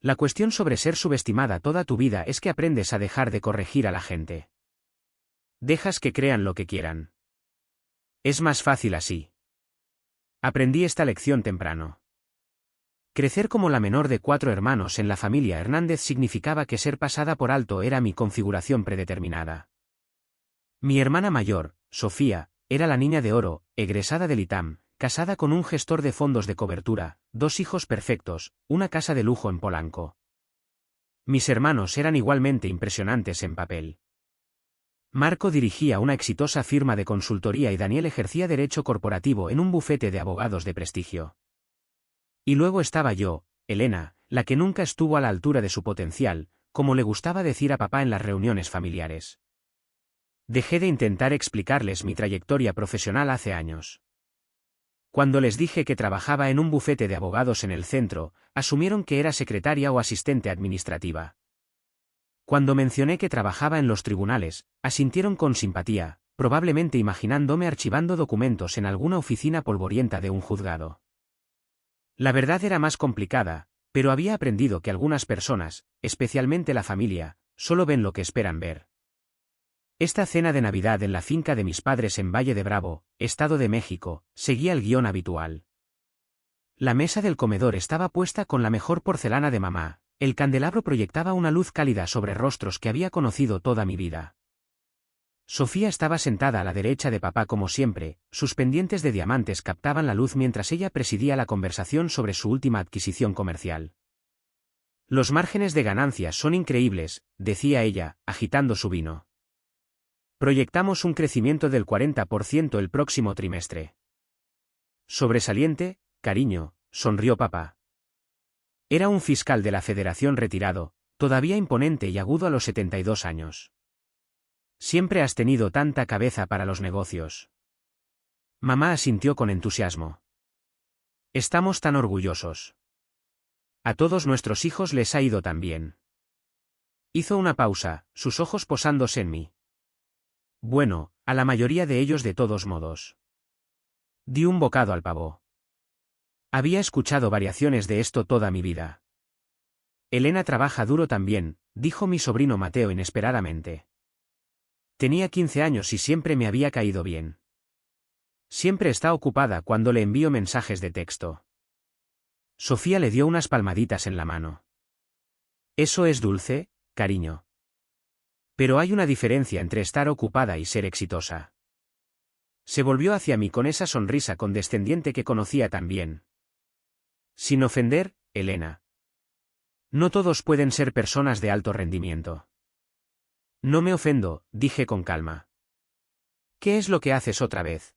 La cuestión sobre ser subestimada toda tu vida es que aprendes a dejar de corregir a la gente. Dejas que crean lo que quieran. Es más fácil así. Aprendí esta lección temprano. Crecer como la menor de 4 hermanos en la familia Hernández significaba que ser pasada por alto era mi configuración predeterminada. Mi hermana mayor, Sofía, era la niña de oro, egresada del ITAM, casada con un gestor de fondos de cobertura, 2 hijos perfectos, una casa de lujo en Polanco. Mis hermanos eran igualmente impresionantes en papel. Marco dirigía una exitosa firma de consultoría y Daniel ejercía derecho corporativo en un bufete de abogados de prestigio. Y luego estaba yo, Elena, la que nunca estuvo a la altura de su potencial, como le gustaba decir a papá en las reuniones familiares. Dejé de intentar explicarles mi trayectoria profesional hace años. Cuando les dije que trabajaba en un bufete de abogados en el centro, asumieron que era secretaria o asistente administrativa. Cuando mencioné que trabajaba en los tribunales, asintieron con simpatía, probablemente imaginándome archivando documentos en alguna oficina polvorienta de un juzgado. La verdad era más complicada, pero había aprendido que algunas personas, especialmente la familia, solo ven lo que esperan ver. Esta cena de Navidad en la finca de mis padres en Valle de Bravo, Estado de México, seguía el guión habitual. La mesa del comedor estaba puesta con la mejor porcelana de mamá, el candelabro proyectaba una luz cálida sobre rostros que había conocido toda mi vida. Sofía estaba sentada a la derecha de papá como siempre, sus pendientes de diamantes captaban la luz mientras ella presidía la conversación sobre su última adquisición comercial. Los márgenes de ganancias son increíbles, decía ella, agitando su vino. Proyectamos un crecimiento del 40% el próximo trimestre. Sobresaliente, cariño, sonrió papá. Era un fiscal de la Federación retirado, todavía imponente y agudo a los 72 años. Siempre has tenido tanta cabeza para los negocios. Mamá asintió con entusiasmo. Estamos tan orgullosos. A todos nuestros hijos les ha ido tan bien. Hizo una pausa, sus ojos posándose en mí. Bueno, a la mayoría de ellos de todos modos. Di un bocado al pavo. Había escuchado variaciones de esto toda mi vida. Elena trabaja duro también, dijo mi sobrino Mateo inesperadamente. Tenía 15 años y siempre me había caído bien. Siempre está ocupada cuando le envío mensajes de texto. Sofía le dio unas palmaditas en la mano. Eso es dulce, cariño. Pero hay una diferencia entre estar ocupada y ser exitosa. Se volvió hacia mí con esa sonrisa condescendiente que conocía tan bien. Sin ofender, Elena. No todos pueden ser personas de alto rendimiento. No me ofendo, dije con calma. ¿Qué es lo que haces otra vez?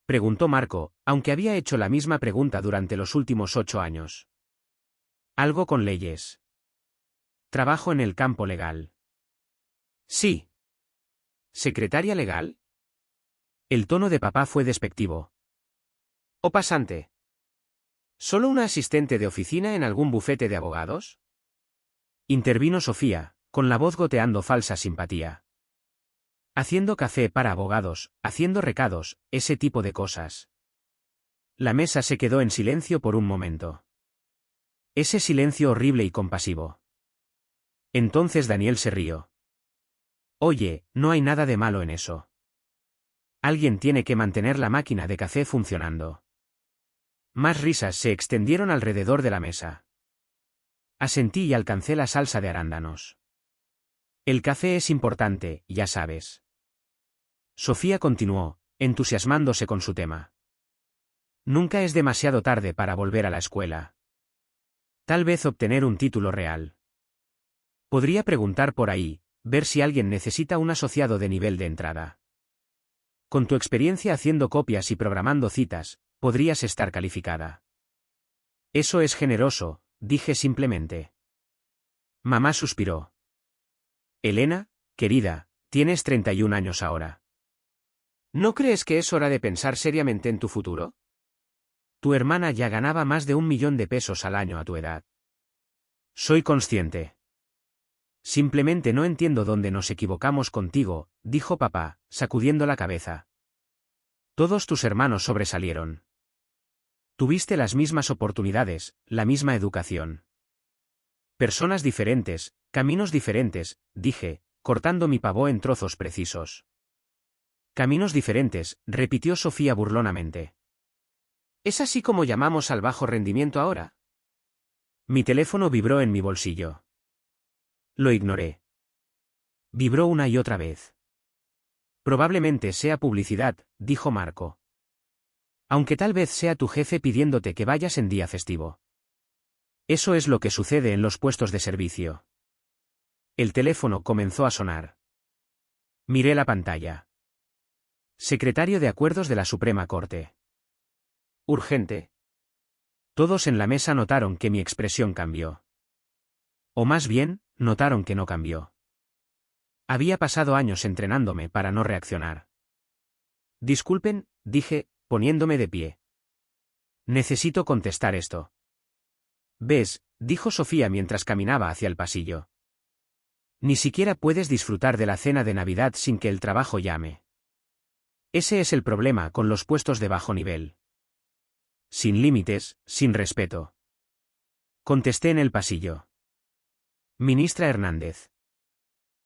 Preguntó Marco, aunque había hecho la misma pregunta durante los últimos 8 años. Algo con leyes. Trabajo en el campo legal. Sí. ¿Secretaria legal? El tono de papá fue despectivo. ¿O pasante? ¿Solo una asistente de oficina en algún bufete de abogados? Intervino Sofía, con la voz goteando falsa simpatía. Haciendo café para abogados, haciendo recados, ese tipo de cosas. La mesa se quedó en silencio por un momento. Ese silencio horrible y compasivo. Entonces Daniel se rió. Oye, no hay nada de malo en eso. Alguien tiene que mantener la máquina de café funcionando. Más risas se extendieron alrededor de la mesa. Asentí y alcancé la salsa de arándanos. El café es importante, ya sabes. Sofía continuó, entusiasmándose con su tema. Nunca es demasiado tarde para volver a la escuela. Tal vez obtener un título real. Podría preguntar por ahí, ver si alguien necesita un asociado de nivel de entrada. Con tu experiencia haciendo copias y programando citas, podrías estar calificada. Eso es generoso, dije simplemente. Mamá suspiró. Elena, querida, tienes 31 años ahora. ¿No crees que es hora de pensar seriamente en tu futuro? Tu hermana ya ganaba más de 1 millón de pesos al año a tu edad. Soy consciente. Simplemente no entiendo dónde nos equivocamos contigo, dijo papá, sacudiendo la cabeza. Todos tus hermanos sobresalieron. Tuviste las mismas oportunidades, la misma educación. Personas diferentes, caminos diferentes, dije, cortando mi pavó en trozos precisos. Caminos diferentes, repitió Sofía burlonamente. ¿Es así como llamamos al bajo rendimiento ahora? Mi teléfono vibró en mi bolsillo. Lo ignoré. Vibró una y otra vez. Probablemente sea publicidad, dijo Marco. Aunque tal vez sea tu jefe pidiéndote que vayas en día festivo. Eso es lo que sucede en los puestos de servicio. El teléfono comenzó a sonar. Miré la pantalla. Secretario de Acuerdos de la Suprema Corte. Urgente. Todos en la mesa notaron que mi expresión cambió. O más bien, notaron que no cambió. Había pasado años entrenándome para no reaccionar. Disculpen, dije, poniéndome de pie. Necesito contestar esto. ¿Ves?, dijo Sofía mientras caminaba hacia el pasillo. Ni siquiera puedes disfrutar de la cena de Navidad sin que el trabajo llame. Ese es el problema con los puestos de bajo nivel. Sin límites, sin respeto. Contesté en el pasillo. Ministra Hernández.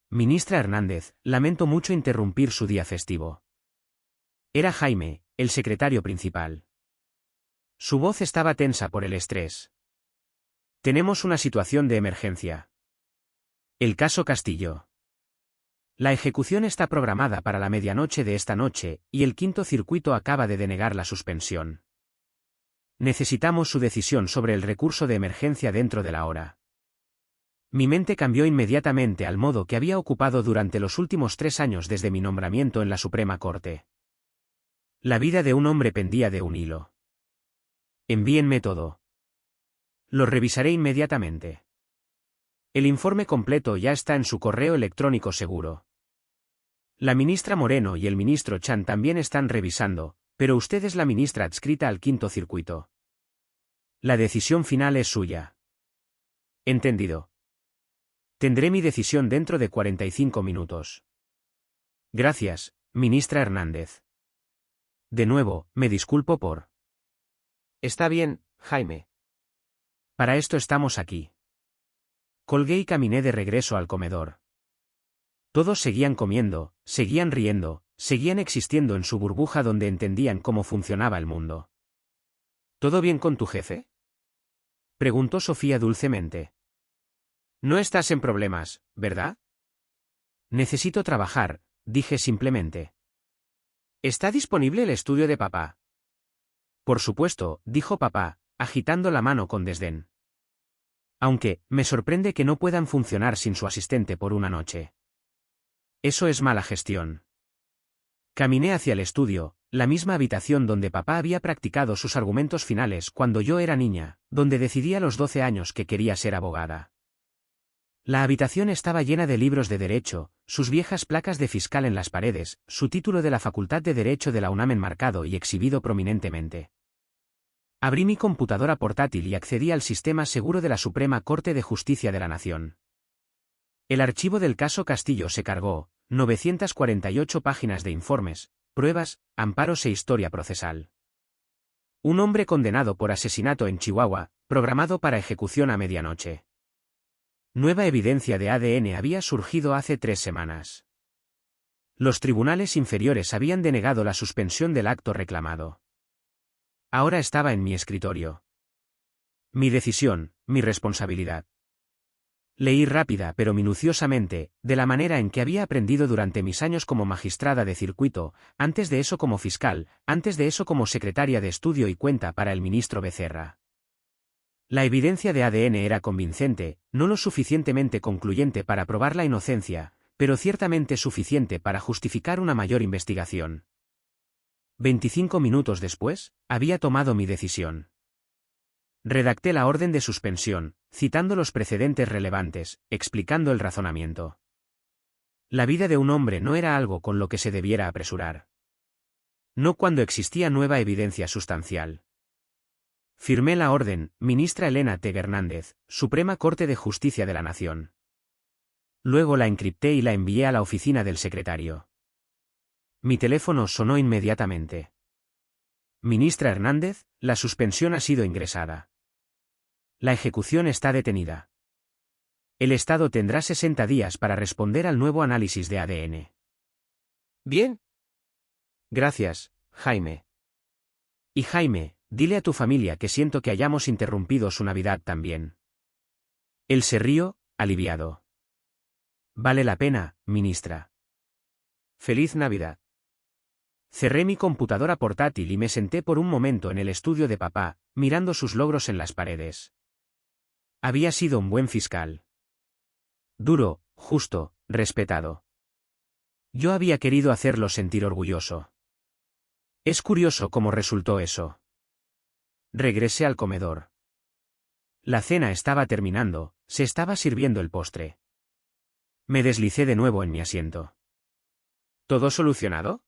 Ministra Hernández, lamento mucho interrumpir su día festivo. Era Jaime, el secretario principal. Su voz estaba tensa por el estrés. Tenemos una situación de emergencia. El caso Castillo. La ejecución está programada para la medianoche de esta noche, y el quinto circuito acaba de denegar la suspensión. Necesitamos su decisión sobre el recurso de emergencia dentro de la hora. Mi mente cambió inmediatamente al modo que había ocupado durante los últimos 3 años desde mi nombramiento en la Suprema Corte. La vida de un hombre pendía de un hilo. Envíenme todo. Lo revisaré inmediatamente. El informe completo ya está en su correo electrónico seguro. La ministra Moreno y el ministro Chan también están revisando, pero usted es la ministra adscrita al quinto circuito. La decisión final es suya. Entendido. Tendré mi decisión dentro de 45 minutos. Gracias, ministra Hernández. De nuevo, me disculpo por... Está bien, Jaime. Para esto estamos aquí. Colgué y caminé de regreso al comedor. Todos seguían comiendo, seguían riendo, seguían existiendo en su burbuja donde entendían cómo funcionaba el mundo. ¿Todo bien con tu jefe?, preguntó Sofía dulcemente. No estás en problemas, ¿verdad? Necesito trabajar, dije simplemente. ¿Está disponible el estudio de papá? Por supuesto, dijo papá, agitando la mano con desdén. Aunque, me sorprende que no puedan funcionar sin su asistente por una noche. Eso es mala gestión. Caminé hacia el estudio, la misma habitación donde papá había practicado sus argumentos finales cuando yo era niña, donde decidí a los 12 años que quería ser abogada. La habitación estaba llena de libros de derecho, sus viejas placas de fiscal en las paredes, su título de la Facultad de Derecho de la UNAM enmarcado y exhibido prominentemente. Abrí mi computadora portátil y accedí al sistema seguro de la Suprema Corte de Justicia de la Nación. El archivo del caso Castillo se cargó, 948 páginas de informes, pruebas, amparos e historia procesal. Un hombre condenado por asesinato en Chihuahua, programado para ejecución a medianoche. Nueva evidencia de ADN había surgido hace 3 semanas. Los tribunales inferiores habían denegado la suspensión del acto reclamado. Ahora estaba en mi escritorio. Mi decisión, mi responsabilidad. Leí rápida pero minuciosamente, de la manera en que había aprendido durante mis años como magistrada de circuito, antes de eso como fiscal, antes de eso como secretaria de estudio y cuenta para el ministro Becerra. La evidencia de ADN era convincente, no lo suficientemente concluyente para probar la inocencia, pero ciertamente suficiente para justificar una mayor investigación. 25 minutos después, había tomado mi decisión. Redacté la orden de suspensión, citando los precedentes relevantes, explicando el razonamiento. La vida de un hombre no era algo con lo que se debiera apresurar. No cuando existía nueva evidencia sustancial. Firmé la orden, ministra Elena T. Hernández, Suprema Corte de Justicia de la Nación. Luego la encripté y la envié a la oficina del secretario. Mi teléfono sonó inmediatamente. Ministra Hernández, la suspensión ha sido ingresada. La ejecución está detenida. El Estado tendrá 60 días para responder al nuevo análisis de ADN. Bien. Gracias, Jaime. Y Jaime, dile a tu familia que siento que hayamos interrumpido su Navidad también. Él se rió, aliviado. Vale la pena, ministra. Feliz Navidad. Cerré mi computadora portátil y me senté por un momento en el estudio de papá, mirando sus logros en las paredes. Había sido un buen fiscal. Duro, justo, respetado. Yo había querido hacerlo sentir orgulloso. Es curioso cómo resultó eso. Regresé al comedor. La cena estaba terminando, se estaba sirviendo el postre. Me deslicé de nuevo en mi asiento. ¿Todo solucionado?,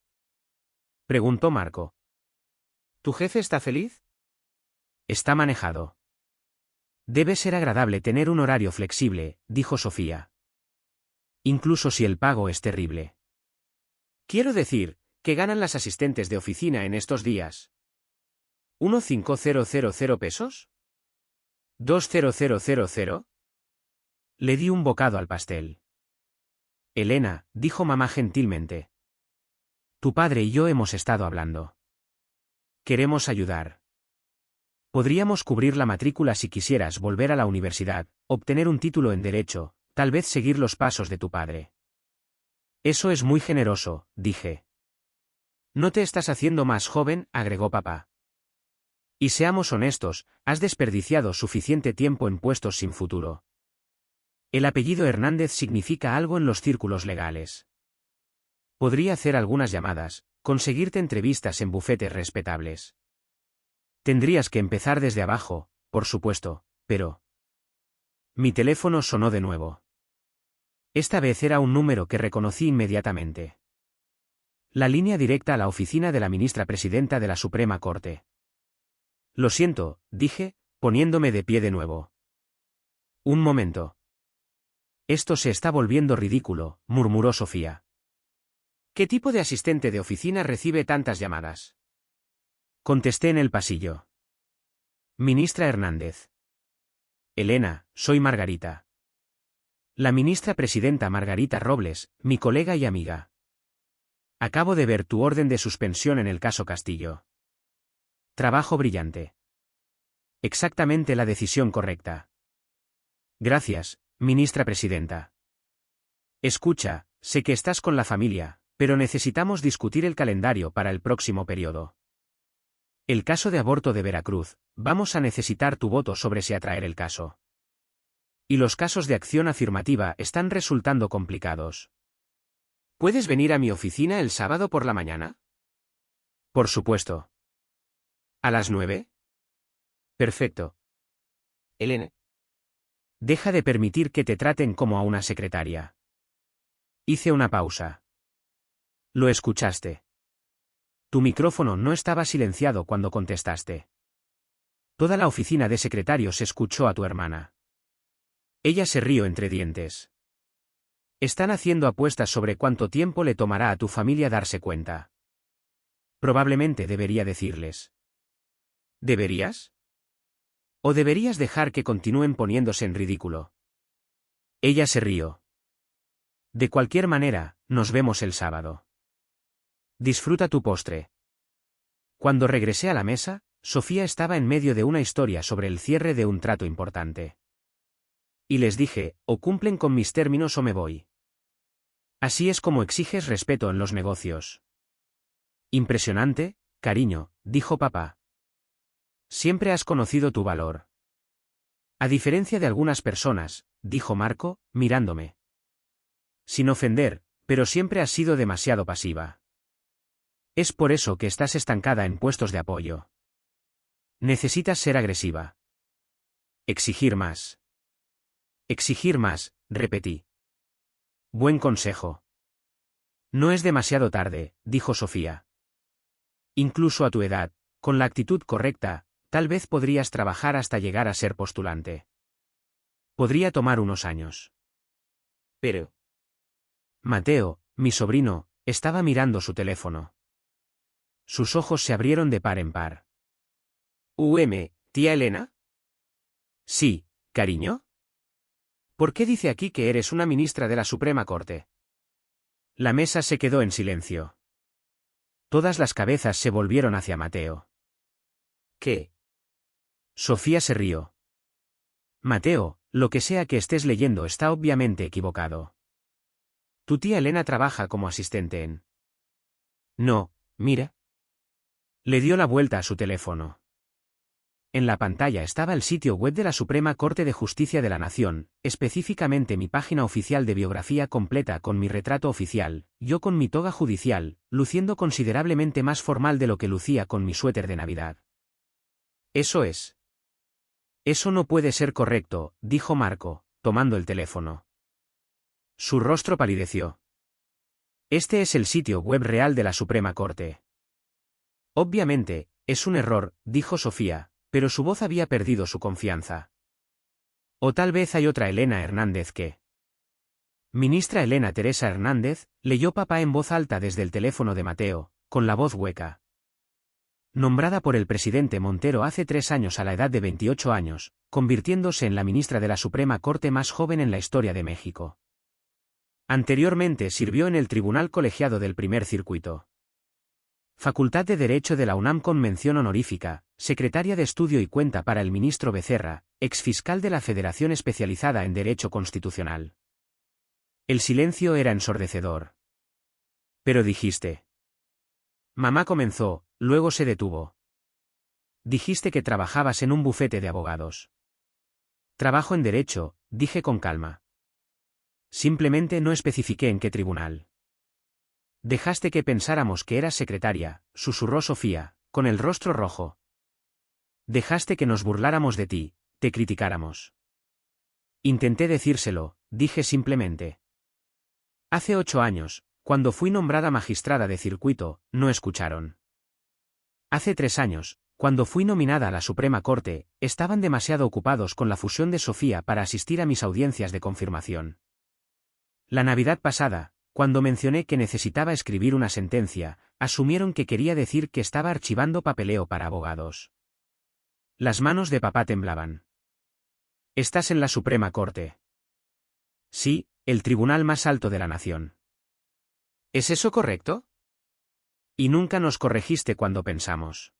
preguntó Marco. ¿Tu jefe está feliz? Está manejado. Debe ser agradable tener un horario flexible, dijo Sofía. Incluso si el pago es terrible. Quiero decir, ¿qué ganan las asistentes de oficina en estos días? ¿15000 pesos? ¿20000? Le di un bocado al pastel. Elena, dijo mamá gentilmente. Tu padre y yo hemos estado hablando. Queremos ayudar. Podríamos cubrir la matrícula si quisieras volver a la universidad, obtener un título en Derecho, tal vez seguir los pasos de tu padre. Eso es muy generoso, dije. No te estás haciendo más joven, agregó papá. Y seamos honestos, has desperdiciado suficiente tiempo en puestos sin futuro. El apellido Hernández significa algo en los círculos legales. Podría hacer algunas llamadas, conseguirte entrevistas en bufetes respetables. Tendrías que empezar desde abajo, por supuesto, pero... Mi teléfono sonó de nuevo. Esta vez era un número que reconocí inmediatamente. La línea directa a la oficina de la ministra presidenta de la Suprema Corte. Lo siento, dije, poniéndome de pie de nuevo. Un momento. Esto se está volviendo ridículo, murmuró Sofía. ¿Qué tipo de asistente de oficina recibe tantas llamadas? Contesté en el pasillo. Ministra Hernández. Elena, soy Margarita. La ministra presidenta Margarita Robles, mi colega y amiga. Acabo de ver tu orden de suspensión en el caso Castillo. Trabajo brillante. Exactamente la decisión correcta. Gracias, ministra presidenta. Escucha, sé que estás con la familia, pero necesitamos discutir el calendario para el próximo periodo. El caso de aborto de Veracruz, vamos a necesitar tu voto sobre si atraer el caso. Y los casos de acción afirmativa están resultando complicados. ¿Puedes venir a mi oficina el sábado por la mañana? Por supuesto. ¿A las 9? Perfecto. Elena. Deja de permitir que te traten como a una secretaria. Hice una pausa. Lo escuchaste. Tu micrófono no estaba silenciado cuando contestaste. Toda la oficina de secretarios escuchó a tu hermana. Ella se rió entre dientes. Están haciendo apuestas sobre cuánto tiempo le tomará a tu familia darse cuenta. Probablemente debería decirles. ¿Deberías? ¿O deberías dejar que continúen poniéndose en ridículo? Ella se rió. De cualquier manera, nos vemos el sábado. Disfruta tu postre. Cuando regresé a la mesa, Sofía estaba en medio de una historia sobre el cierre de un trato importante. Y les dije, o cumplen con mis términos o me voy. Así es como exiges respeto en los negocios. Impresionante, cariño, dijo papá. Siempre has conocido tu valor. A diferencia de algunas personas, dijo Marco, mirándome. Sin ofender, pero siempre has sido demasiado pasiva. Es por eso que estás estancada en puestos de apoyo. Necesitas ser agresiva. Exigir más. Exigir más, repetí. Buen consejo. No es demasiado tarde, dijo Sofía. Incluso a tu edad, con la actitud correcta, tal vez podrías trabajar hasta llegar a ser postulante. Podría tomar unos años. Pero... Mateo, mi sobrino, estaba mirando su teléfono. Sus ojos se abrieron de par en par. ¿Tía Elena? Sí, cariño. ¿Por qué dice aquí que eres una ministra de la Suprema Corte? La mesa se quedó en silencio. Todas las cabezas se volvieron hacia Mateo. ¿Qué? Sofía se rió. Mateo, lo que sea que estés leyendo está obviamente equivocado. Tu tía Elena trabaja como asistente en... No, mira. Le dio la vuelta a su teléfono. En la pantalla estaba el sitio web de la Suprema Corte de Justicia de la Nación, específicamente mi página oficial de biografía completa con mi retrato oficial, yo con mi toga judicial, luciendo considerablemente más formal de lo que lucía con mi suéter de Navidad. Eso es. Eso no puede ser correcto, dijo Marco, tomando el teléfono. Su rostro palideció. Este es el sitio web real de la Suprema Corte. Obviamente, es un error, dijo Sofía, pero su voz había perdido su confianza. O tal vez hay otra Elena Hernández que... Ministra Elena Teresa Hernández, leyó papá en voz alta desde el teléfono de Mateo, con la voz hueca. Nombrada por el presidente Montero hace 3 años a la edad de 28 años, convirtiéndose en la ministra de la Suprema Corte más joven en la historia de México. Anteriormente sirvió en el Tribunal Colegiado del Primer Circuito. Facultad de Derecho de la UNAM con mención honorífica, secretaria de Estudio y Cuenta para el ministro Becerra, exfiscal de la Federación especializada en Derecho Constitucional. El silencio era ensordecedor. Pero dijiste. Mamá comenzó, luego se detuvo. Dijiste que trabajabas en un bufete de abogados. Trabajo en Derecho, dije con calma. Simplemente no especifiqué en qué tribunal. Dejaste que pensáramos que eras secretaria, susurró Sofía, con el rostro rojo. Dejaste que nos burláramos de ti, te criticáramos. Intenté decírselo, dije simplemente. Hace 8 años, cuando fui nombrada magistrada de circuito, no escucharon. Hace 3 años, cuando fui nominada a la Suprema Corte, estaban demasiado ocupados con la fusión de Sofía para asistir a mis audiencias de confirmación. La Navidad pasada, cuando mencioné que necesitaba escribir una sentencia, asumieron que quería decir que estaba archivando papeleo para abogados. Las manos de papá temblaban. ¿Estás en la Suprema Corte? Sí, el tribunal más alto de la nación. ¿Es eso correcto? Y nunca nos corregiste cuando pensamos.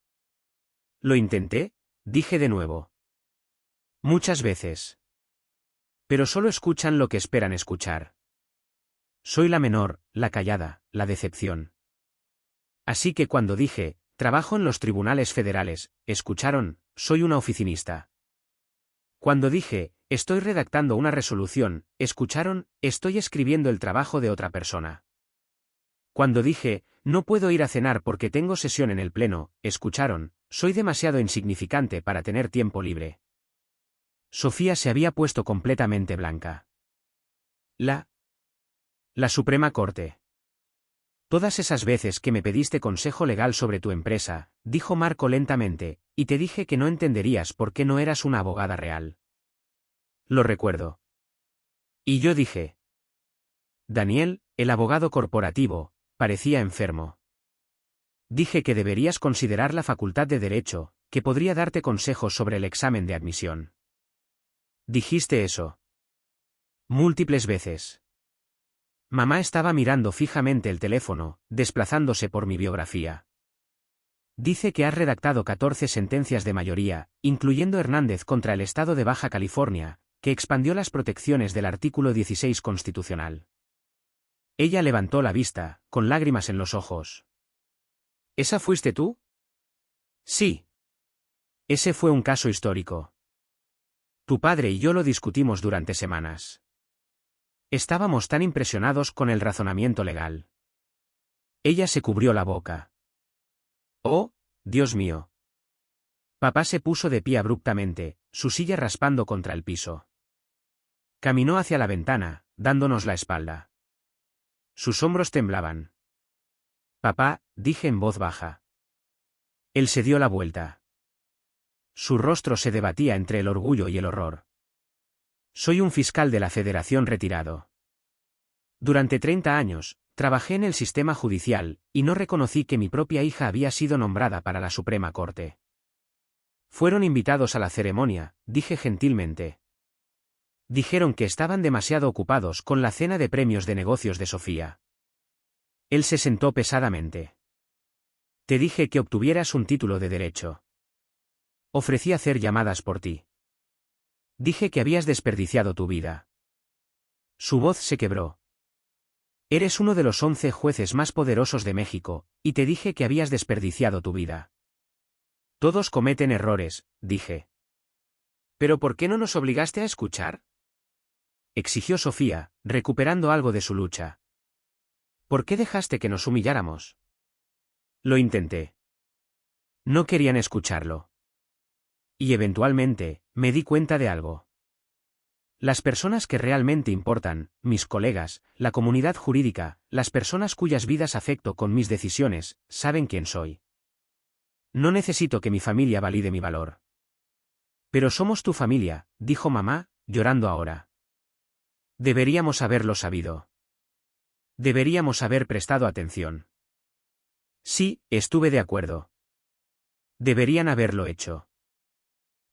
Lo intenté, dije de nuevo. Muchas veces. Pero solo escuchan lo que esperan escuchar. Soy la menor, la callada, la decepción. Así que cuando dije, trabajo en los tribunales federales, escucharon, soy una oficinista. Cuando dije, estoy redactando una resolución, escucharon, estoy escribiendo el trabajo de otra persona. Cuando dije, no puedo ir a cenar porque tengo sesión en el pleno, escucharon, soy demasiado insignificante para tener tiempo libre. Sofía se había puesto completamente blanca. La Suprema Corte. Todas esas veces que me pediste consejo legal sobre tu empresa, dijo Marco lentamente, y te dije que no entenderías por qué no eras una abogada real. Lo recuerdo. Y yo dije. Daniel, el abogado corporativo, parecía enfermo. Dije que deberías considerar la Facultad de Derecho, que podría darte consejos sobre el examen de admisión. Dijiste eso. Múltiples veces. Mamá estaba mirando fijamente el teléfono, desplazándose por mi biografía. Dice que has redactado 14 sentencias de mayoría, incluyendo Hernández contra el Estado de Baja California, que expandió las protecciones del artículo 16 constitucional. Ella levantó la vista, con lágrimas en los ojos. ¿Esa fuiste tú? Sí. Ese fue un caso histórico. Tu padre y yo lo discutimos durante semanas. Estábamos tan impresionados con el razonamiento legal. Ella se cubrió la boca. ¡Oh, Dios mío! Papá se puso de pie abruptamente, su silla raspando contra el piso. Caminó hacia la ventana, dándonos la espalda. Sus hombros temblaban. Papá, dije en voz baja. Él se dio la vuelta. Su rostro se debatía entre el orgullo y el horror. Soy un fiscal de la Federación retirado. Durante 30 años, trabajé en el sistema judicial, y no reconocí que mi propia hija había sido nombrada para la Suprema Corte. Fueron invitados a la ceremonia, dije gentilmente. Dijeron que estaban demasiado ocupados con la cena de premios de negocios de Sofía. Él se sentó pesadamente. Te dije que obtuvieras un título de derecho. Ofrecí hacer llamadas por ti. Dije que habías desperdiciado tu vida. Su voz se quebró. Eres uno de los 11 jueces más poderosos de México, y te dije que habías desperdiciado tu vida. Todos cometen errores, dije. ¿Pero por qué no nos obligaste a escuchar? Exigió Sofía, recuperando algo de su lucha. ¿Por qué dejaste que nos humilláramos? Lo intenté. No querían escucharlo. Y eventualmente, me di cuenta de algo. Las personas que realmente importan, mis colegas, la comunidad jurídica, las personas cuyas vidas afecto con mis decisiones, saben quién soy. No necesito que mi familia valide mi valor. Pero somos tu familia, dijo mamá, llorando ahora. Deberíamos haberlo sabido. Deberíamos haber prestado atención. Sí, estuve de acuerdo. Deberían haberlo hecho.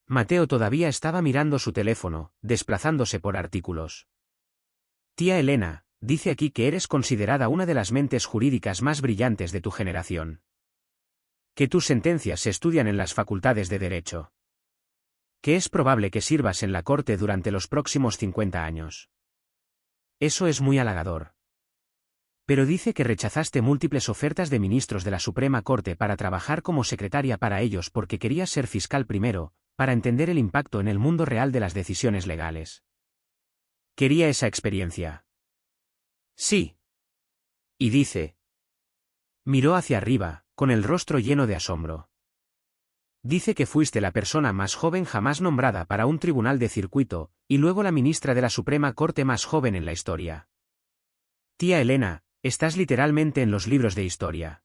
Mateo todavía estaba mirando su teléfono, desplazándose por artículos. Tía Elena, dice aquí que eres considerada una de las mentes jurídicas más brillantes de tu generación. Que tus sentencias se estudian en las facultades de Derecho. Que es probable que sirvas en la corte durante los próximos 50 años. Eso es muy halagador. Pero dice que rechazaste múltiples ofertas de ministros de la Suprema Corte para trabajar como secretaria para ellos porque querías ser fiscal primero, para entender el impacto en el mundo real de las decisiones legales. Quería esa experiencia. Sí. Y dice. Miró hacia arriba, con el rostro lleno de asombro. Dice que fuiste la persona más joven jamás nombrada para un tribunal de circuito, y luego la ministra de la Suprema Corte más joven en la historia. Tía Elena, estás literalmente en los libros de historia.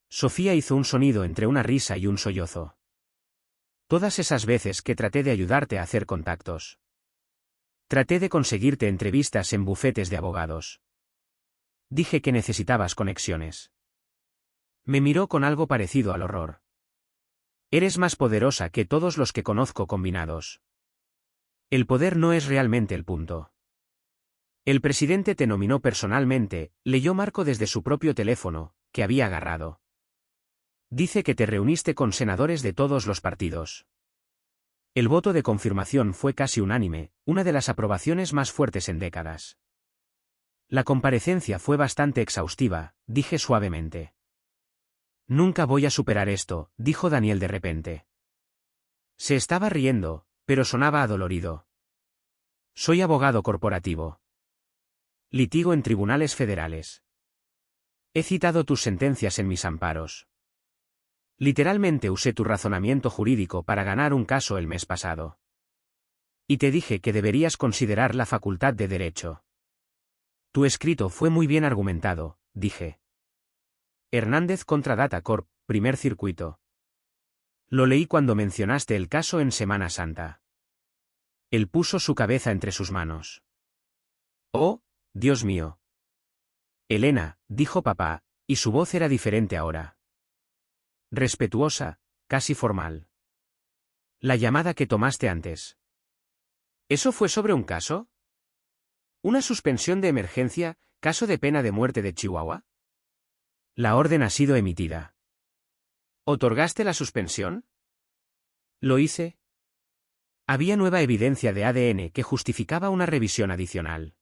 Sofía hizo un sonido entre una risa y un sollozo. Todas esas veces que traté de ayudarte a hacer contactos. Traté de conseguirte entrevistas en bufetes de abogados. Dije que necesitabas conexiones. Me miró con algo parecido al horror. Eres más poderosa que todos los que conozco combinados. El poder no es realmente el punto. El presidente te nominó personalmente, leyó Marco desde su propio teléfono, que había agarrado. Dice que te reuniste con senadores de todos los partidos. El voto de confirmación fue casi unánime, una de las aprobaciones más fuertes en décadas. La comparecencia fue bastante exhaustiva, dije suavemente. Nunca voy a superar esto, dijo Daniel de repente. Se estaba riendo, pero sonaba adolorido. Soy abogado corporativo. Litigo en tribunales federales. He citado tus sentencias en mis amparos. Literalmente usé tu razonamiento jurídico para ganar un caso el mes pasado. Y te dije que deberías considerar la facultad de Derecho. Tu escrito fue muy bien argumentado, dije. Hernández contra Data Corp, primer circuito. Lo leí cuando mencionaste el caso en Semana Santa. Él puso su cabeza entre sus manos. Oh, Dios mío. Elena, dijo papá, y su voz era diferente ahora. Respetuosa, casi formal. La llamada que tomaste antes. ¿Eso fue sobre un caso? ¿Una suspensión de emergencia, caso de pena de muerte de Chihuahua? La orden ha sido emitida. ¿Otorgaste la suspensión? ¿Lo hice? Había nueva evidencia de ADN que justificaba una revisión adicional.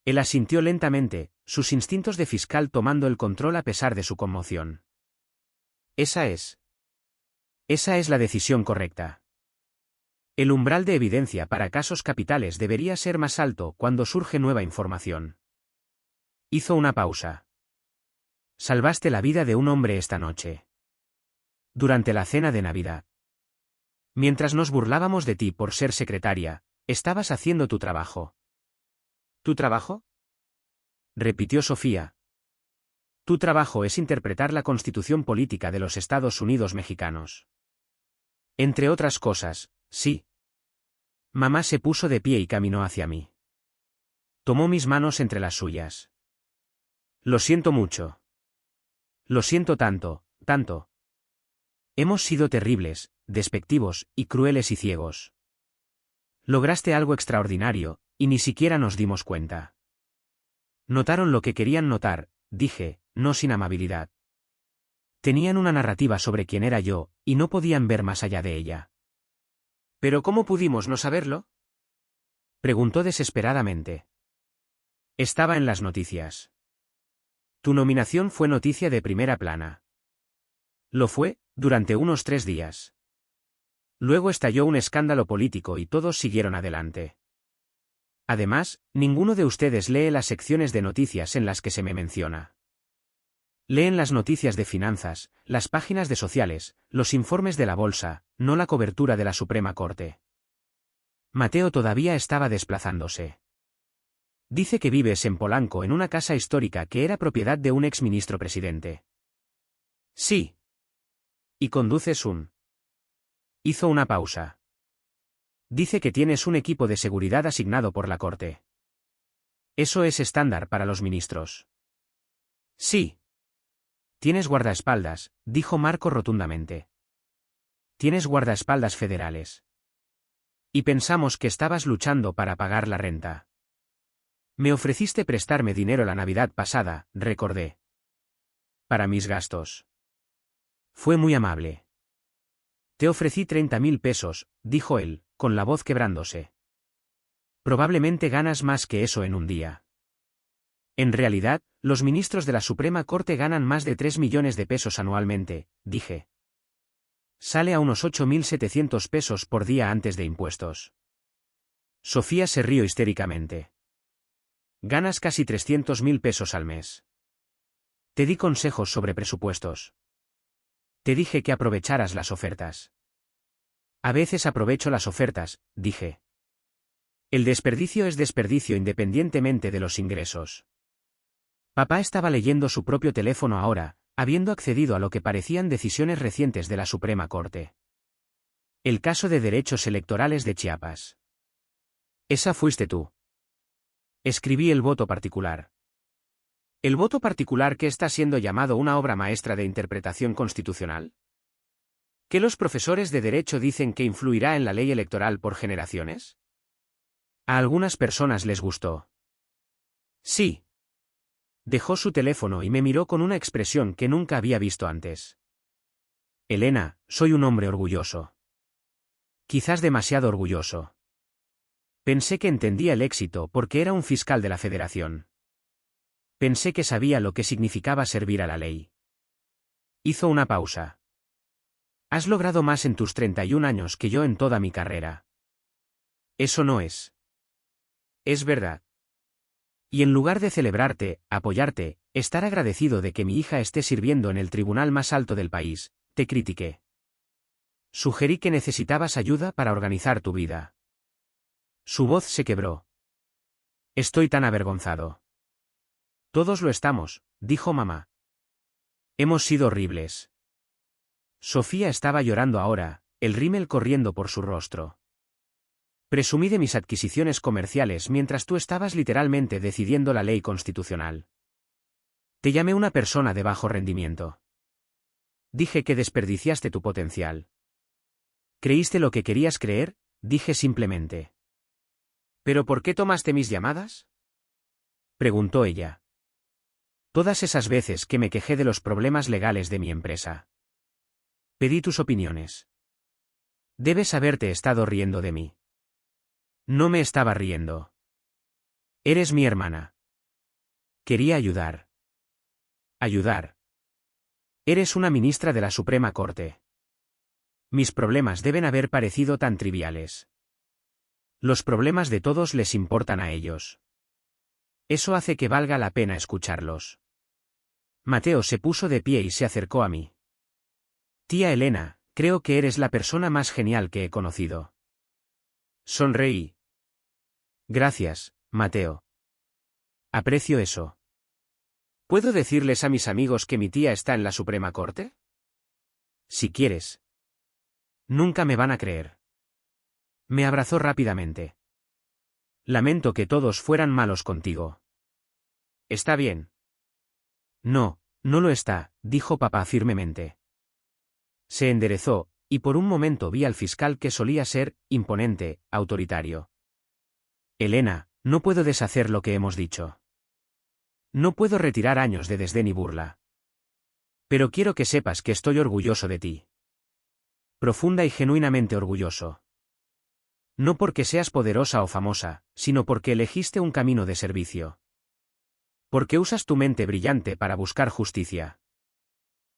Él asintió lentamente, sus instintos de fiscal tomando el control a pesar de su conmoción. Esa es la decisión correcta. El umbral de evidencia para casos capitales debería ser más alto cuando surge nueva información. Hizo una pausa. Salvaste la vida de un hombre esta noche. Durante la cena de Navidad. Mientras nos burlábamos de ti por ser secretaria, estabas haciendo tu trabajo. ¿Tu trabajo? Repitió Sofía. Tu trabajo es interpretar la Constitución política de los Estados Unidos mexicanos. Entre otras cosas, sí. Mamá se puso de pie y caminó hacia mí. Tomó mis manos entre las suyas. Lo siento mucho. Lo siento tanto, tanto. Hemos sido terribles, despectivos, y crueles y ciegos. Lograste algo extraordinario, y ni siquiera nos dimos cuenta. Notaron lo que querían notar, dije, no sin amabilidad. Tenían una narrativa sobre quién era yo, y no podían ver más allá de ella. ¿Pero cómo pudimos no saberlo? Preguntó desesperadamente. Estaba en las noticias. Tu nominación fue noticia de primera plana. Lo fue, durante unos 3 días. Luego estalló un escándalo político y todos siguieron adelante. Además, ninguno de ustedes lee las secciones de noticias en las que se me menciona. Leen las noticias de finanzas, las páginas de sociales, los informes de la bolsa, no la cobertura de la Suprema Corte. Mateo todavía estaba desplazándose. Dice que vives en Polanco en una casa histórica que era propiedad de un exministro presidente. Sí. Y conduces un... Hizo una pausa. Dice que tienes un equipo de seguridad asignado por la Corte. Eso es estándar para los ministros. Sí. Tienes guardaespaldas, dijo Marco rotundamente. Tienes guardaespaldas federales. Y pensamos que estabas luchando para pagar la renta. Me ofreciste prestarme dinero la Navidad pasada, recordé. Para mis gastos. Fue muy amable. Te ofrecí 30.000 pesos, dijo él, con la voz quebrándose. Probablemente ganas más que eso en un día. En realidad, los ministros de la Suprema Corte ganan más de 3 millones de pesos anualmente, dije. Sale a unos 8.700 pesos por día antes de impuestos. Sofía se rió histéricamente. Ganas casi 300.000 pesos al mes. Te di consejos sobre presupuestos. Te dije que aprovecharas las ofertas. A veces aprovecho las ofertas, dije. El desperdicio es desperdicio independientemente de los ingresos. Papá estaba leyendo su propio teléfono ahora, habiendo accedido a lo que parecían decisiones recientes de la Suprema Corte. El caso de derechos electorales de Chiapas. Esa fuiste tú. Escribí el voto particular. ¿El voto particular que está siendo llamado una obra maestra de interpretación constitucional? ¿Que los profesores de derecho dicen que influirá en la ley electoral por generaciones? A algunas personas les gustó. Sí. Dejó su teléfono y me miró con una expresión que nunca había visto antes. Elena, soy un hombre orgulloso. Quizás demasiado orgulloso. Pensé que entendía el éxito porque era un fiscal de la Federación. Pensé que sabía lo que significaba servir a la ley. Hizo una pausa. Has logrado más en tus 31 años que yo en toda mi carrera. Eso no es. Es verdad. Y en lugar de celebrarte, apoyarte, estar agradecido de que mi hija esté sirviendo en el tribunal más alto del país, te critiqué. Sugerí que necesitabas ayuda para organizar tu vida. Su voz se quebró. Estoy tan avergonzado. Todos lo estamos, dijo mamá. Hemos sido horribles. Sofía estaba llorando ahora, el rímel corriendo por su rostro. Presumí de mis adquisiciones comerciales mientras tú estabas literalmente decidiendo la ley constitucional. Te llamé una persona de bajo rendimiento. Dije que desperdiciaste tu potencial. ¿Creíste lo que querías creer? Dije simplemente. ¿Pero por qué tomaste mis llamadas? Preguntó ella. Todas esas veces que me quejé de los problemas legales de mi empresa. Pedí tus opiniones. Debes haberte estado riendo de mí. No me estaba riendo. Eres mi hermana. Quería ayudar. Ayudar. Eres una ministra de la Suprema Corte. Mis problemas deben haber parecido tan triviales. Los problemas de todos les importan a ellos. Eso hace que valga la pena escucharlos. Mateo se puso de pie y se acercó a mí. Tía Elena, creo que eres la persona más genial que he conocido. Sonreí. Gracias, Mateo. Aprecio eso. ¿Puedo decirles a mis amigos que mi tía está en la Suprema Corte? Si quieres. Nunca me van a creer. Me abrazó rápidamente. Lamento que todos fueran malos contigo. Está bien. No, no lo está, dijo papá firmemente. Se enderezó, y por un momento vi al fiscal que solía ser, imponente, autoritario. Elena, no puedo deshacer lo que hemos dicho. No puedo retirar años de desdén y burla. Pero quiero que sepas que estoy orgulloso de ti. Profunda y genuinamente orgulloso. No porque seas poderosa o famosa, sino porque elegiste un camino de servicio. Porque usas tu mente brillante para buscar justicia.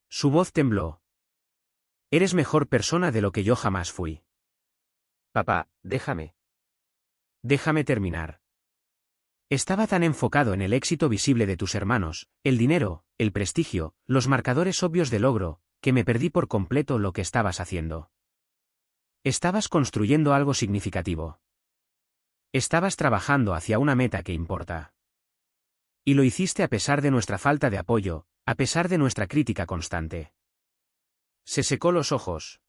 Su voz tembló. Eres mejor persona de lo que yo jamás fui. Papá, déjame. Déjame terminar. Estaba tan enfocado en el éxito visible de tus hermanos, el dinero, el prestigio, los marcadores obvios de logro, que me perdí por completo lo que estabas haciendo. Estabas construyendo algo significativo. Estabas trabajando hacia una meta que importa. Y lo hiciste a pesar de nuestra falta de apoyo, a pesar de nuestra crítica constante. Se secó los ojos.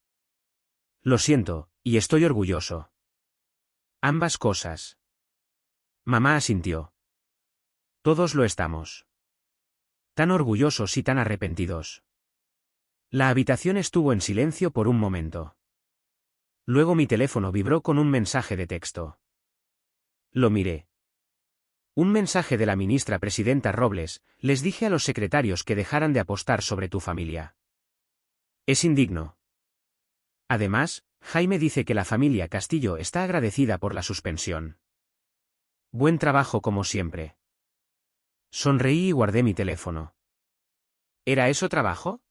Lo siento, y estoy orgulloso. Ambas cosas. Mamá asintió. Todos lo estamos. Tan orgullosos y tan arrepentidos. La habitación estuvo en silencio por un momento. Luego mi teléfono vibró con un mensaje de texto. Lo miré. Un mensaje de la ministra presidenta Robles: les dije a los secretarios que dejaran de apostar sobre tu familia. Es indigno. Además, Jaime dice que la familia Castillo está agradecida por la suspensión. Buen trabajo como siempre. Sonreí y guardé mi teléfono. ¿Era eso trabajo?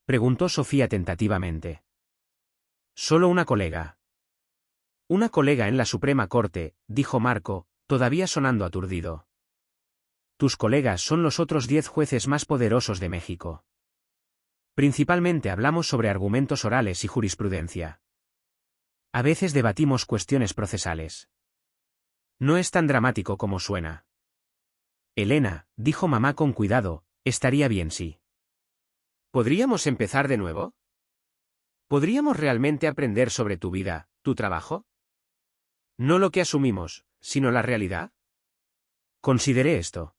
Preguntó Sofía tentativamente. Solo una colega. Una colega en la Suprema Corte, dijo Marco, todavía sonando aturdido. Tus colegas son los otros 10 jueces más poderosos de México. Principalmente hablamos sobre argumentos orales y jurisprudencia. A veces debatimos cuestiones procesales. No es tan dramático como suena. Elena, dijo mamá con cuidado, estaría bien si. ¿Podríamos empezar de nuevo? ¿Podríamos realmente aprender sobre tu vida, tu trabajo? No lo que asumimos, sino la realidad. Consideré esto.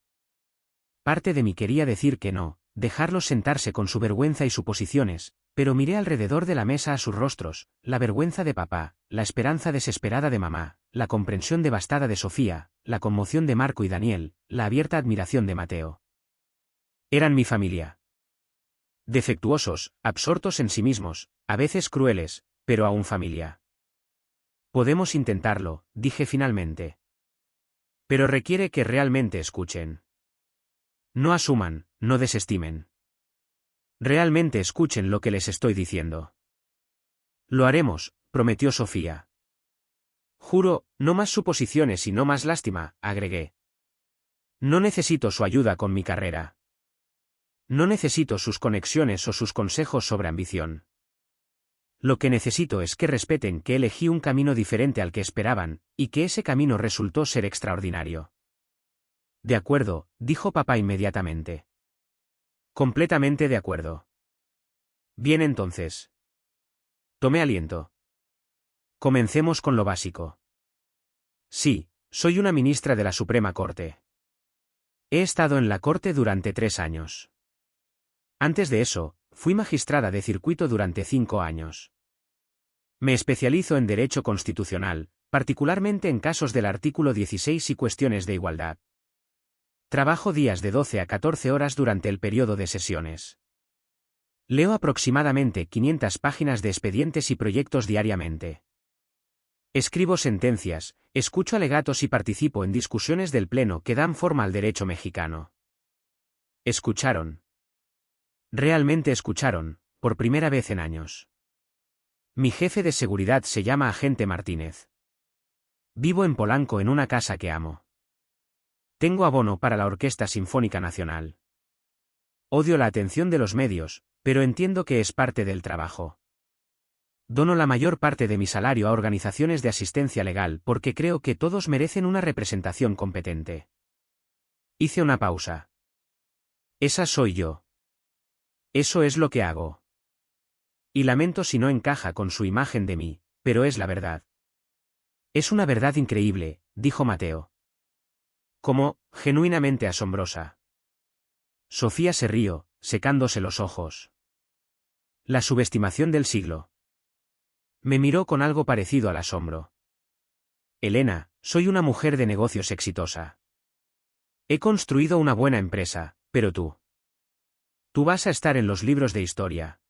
Parte de mí quería decir que no, dejarlos sentarse con su vergüenza y suposiciones, pero miré alrededor de la mesa a sus rostros, la vergüenza de papá, la esperanza desesperada de mamá, la comprensión devastada de Sofía, la conmoción de Marco y Daniel, la abierta admiración de Mateo. Eran mi familia. Defectuosos, absortos en sí mismos, a veces crueles, pero aún familia. Podemos intentarlo, dije finalmente. Pero requiere que realmente escuchen. No asuman, no desestimen. Realmente escuchen lo que les estoy diciendo. Lo haremos, prometió Sofía. Juro, no más suposiciones y no más lástima, agregué. No necesito su ayuda con mi carrera. No necesito sus conexiones o sus consejos sobre ambición. Lo que necesito es que respeten que elegí un camino diferente al que esperaban, y que ese camino resultó ser extraordinario. De acuerdo, dijo papá inmediatamente. Completamente de acuerdo. Bien entonces. Tomé aliento. Comencemos con lo básico. Sí, soy una ministra de la Suprema Corte. He estado en la Corte durante 3 años. Antes de eso, fui magistrada de circuito durante 5 años. Me especializo en Derecho Constitucional, particularmente en casos del artículo 16 y cuestiones de igualdad. Trabajo días de 12 a 14 horas durante el periodo de sesiones. Leo aproximadamente 500 páginas de expedientes y proyectos diariamente. Escribo sentencias, escucho alegatos y participo en discusiones del Pleno que dan forma al derecho mexicano. Escucharon. Realmente escucharon, por primera vez en años. Mi jefe de seguridad se llama Agente Martínez. Vivo en Polanco en una casa que amo. Tengo abono para la Orquesta Sinfónica Nacional. Odio la atención de los medios, pero entiendo que es parte del trabajo. Dono la mayor parte de mi salario a organizaciones de asistencia legal porque creo que todos merecen una representación competente. Hice una pausa. Esa soy yo. Eso es lo que hago. Y lamento si no encaja con su imagen de mí, pero es la verdad. Es una verdad increíble, dijo Mateo. Como, genuinamente asombrosa. Sofía se rió, secándose los ojos. La subestimación del siglo. Me miró con algo parecido al asombro. Elena, soy una mujer de negocios exitosa. He construido una buena empresa, pero tú. Tú vas a estar en los libros de historia.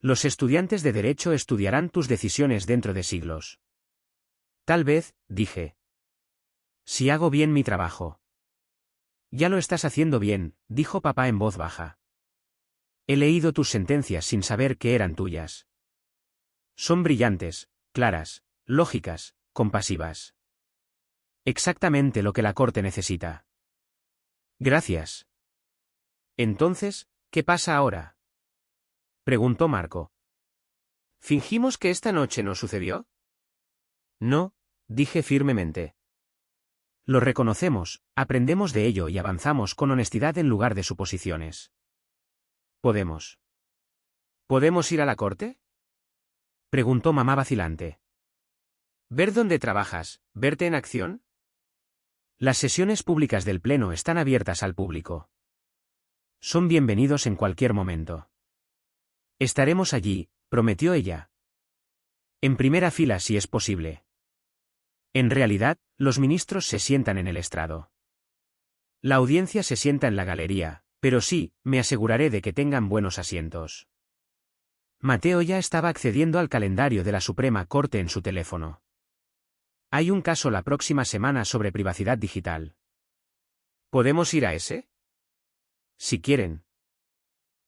Los estudiantes de Derecho estudiarán tus decisiones dentro de siglos. Tal vez, dije. Si hago bien mi trabajo. Ya lo estás haciendo bien, dijo papá en voz baja. He leído tus sentencias sin saber que eran tuyas. Son brillantes, claras, lógicas, compasivas. Exactamente lo que la corte necesita. Gracias. Entonces, ¿qué pasa ahora? Preguntó Marco. ¿Fingimos que esta noche no sucedió? No, dije firmemente. Lo reconocemos, aprendemos de ello y avanzamos con honestidad en lugar de suposiciones. ¿Podemos? ¿Podemos ir a la corte? Preguntó mamá vacilante. ¿Ver dónde trabajas, verte en acción? Las sesiones públicas del Pleno están abiertas al público. Son bienvenidos en cualquier momento. Estaremos allí, prometió ella. En primera fila si es posible. En realidad, los ministros se sientan en el estrado. La audiencia se sienta en la galería, pero sí, me aseguraré de que tengan buenos asientos. Mateo ya estaba accediendo al calendario de la Suprema Corte en su teléfono. Hay un caso la próxima semana sobre privacidad digital. ¿Podemos ir a ese? Si quieren.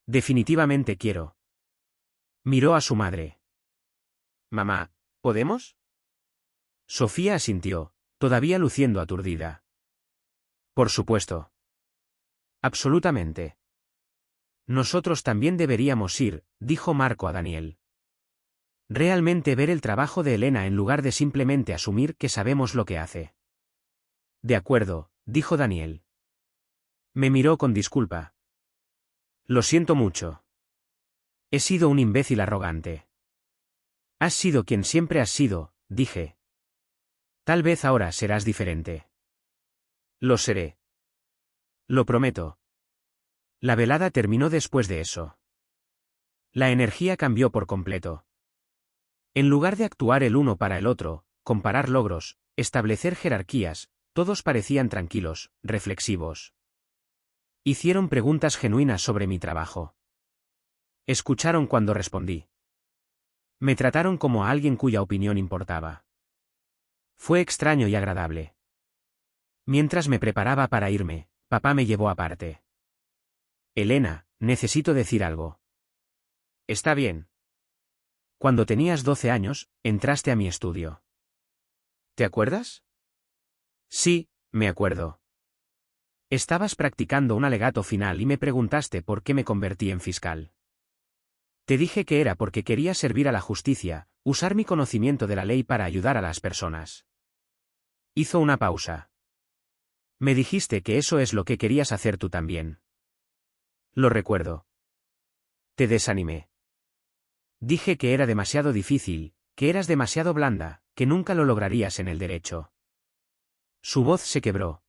Definitivamente quiero. Miró a su madre. Mamá, ¿podemos? Sofía asintió, todavía luciendo aturdida. Por supuesto. Absolutamente. Nosotros también deberíamos ir, dijo Marco a Daniel. Realmente ver el trabajo de Elena en lugar de simplemente asumir que sabemos lo que hace. De acuerdo, dijo Daniel. Me miró con disculpa. Lo siento mucho. He sido un imbécil arrogante. Has sido quien siempre has sido, dije. Tal vez ahora serás diferente. Lo seré. Lo prometo. La velada terminó después de eso. La energía cambió por completo. En lugar de actuar el uno para el otro, comparar logros, establecer jerarquías, todos parecían tranquilos, reflexivos. Hicieron preguntas genuinas sobre mi trabajo. Escucharon cuando respondí. Me trataron como a alguien cuya opinión importaba. Fue extraño y agradable. Mientras me preparaba para irme, papá me llevó aparte. Elena, necesito decir algo. Está bien. Cuando tenías 12 años, entraste a mi estudio. ¿Te acuerdas? Sí, me acuerdo. Estabas practicando un alegato final y me preguntaste por qué me convertí en fiscal. Te dije que era porque quería servir a la justicia, usar mi conocimiento de la ley para ayudar a las personas. Hizo una pausa. Me dijiste que eso es lo que querías hacer tú también. Lo recuerdo. Te desanimé. Dije que era demasiado difícil, que eras demasiado blanda, que nunca lo lograrías en el derecho. Su voz se quebró.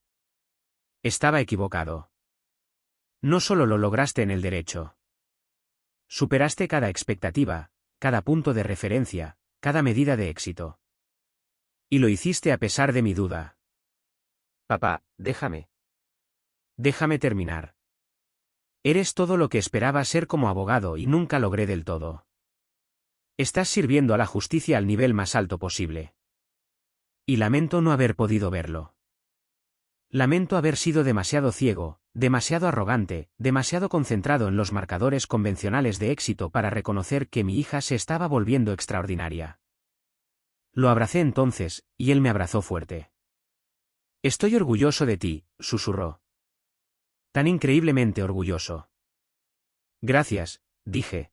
Estaba equivocado. No solo lo lograste en el derecho. Superaste cada expectativa, cada punto de referencia, cada medida de éxito. Y lo hiciste a pesar de mi duda. Papá, déjame. Déjame terminar. Eres todo lo que esperaba ser como abogado y nunca logré del todo. Estás sirviendo a la justicia al nivel más alto posible. Y lamento no haber podido verlo. Lamento haber sido demasiado ciego, demasiado arrogante, demasiado concentrado en los marcadores convencionales de éxito para reconocer que mi hija se estaba volviendo extraordinaria. Lo abracé entonces, y él me abrazó fuerte. Estoy orgulloso de ti, susurró. Tan increíblemente orgulloso. Gracias, dije.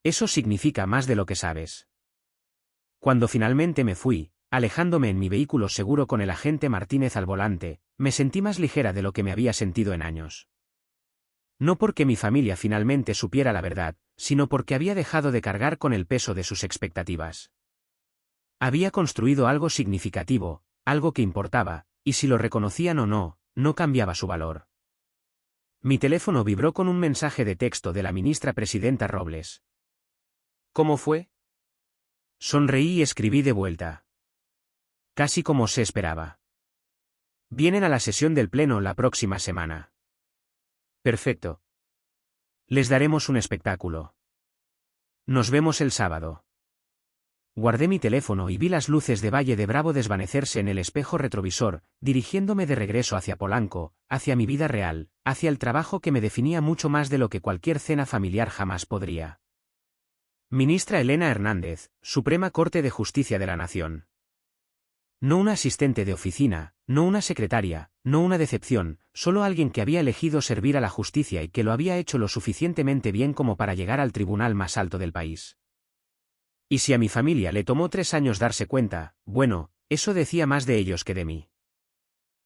Eso significa más de lo que sabes. Cuando finalmente me fui, alejándome en mi vehículo seguro con el agente Martínez al volante, me sentí más ligera de lo que me había sentido en años. No porque mi familia finalmente supiera la verdad, sino porque había dejado de cargar con el peso de sus expectativas. Había construido algo significativo, algo que importaba, y si lo reconocían o no, no cambiaba su valor. Mi teléfono vibró con un mensaje de texto de la ministra presidenta Robles. ¿Cómo fue? Sonreí y escribí de vuelta. Casi como se esperaba. Vienen a la sesión del Pleno la próxima semana. Perfecto. Les daremos un espectáculo. Nos vemos el sábado. Guardé mi teléfono y vi las luces de Valle de Bravo desvanecerse en el espejo retrovisor, dirigiéndome de regreso hacia Polanco, hacia mi vida real, hacia el trabajo que me definía mucho más de lo que cualquier cena familiar jamás podría. Ministra Elena Hernández, Suprema Corte de Justicia de la Nación. No una asistente de oficina, no una secretaria, no una decepción, solo alguien que había elegido servir a la justicia y que lo había hecho lo suficientemente bien como para llegar al tribunal más alto del país. Y si a mi familia le tomó 3 años darse cuenta, bueno, eso decía más de ellos que de mí.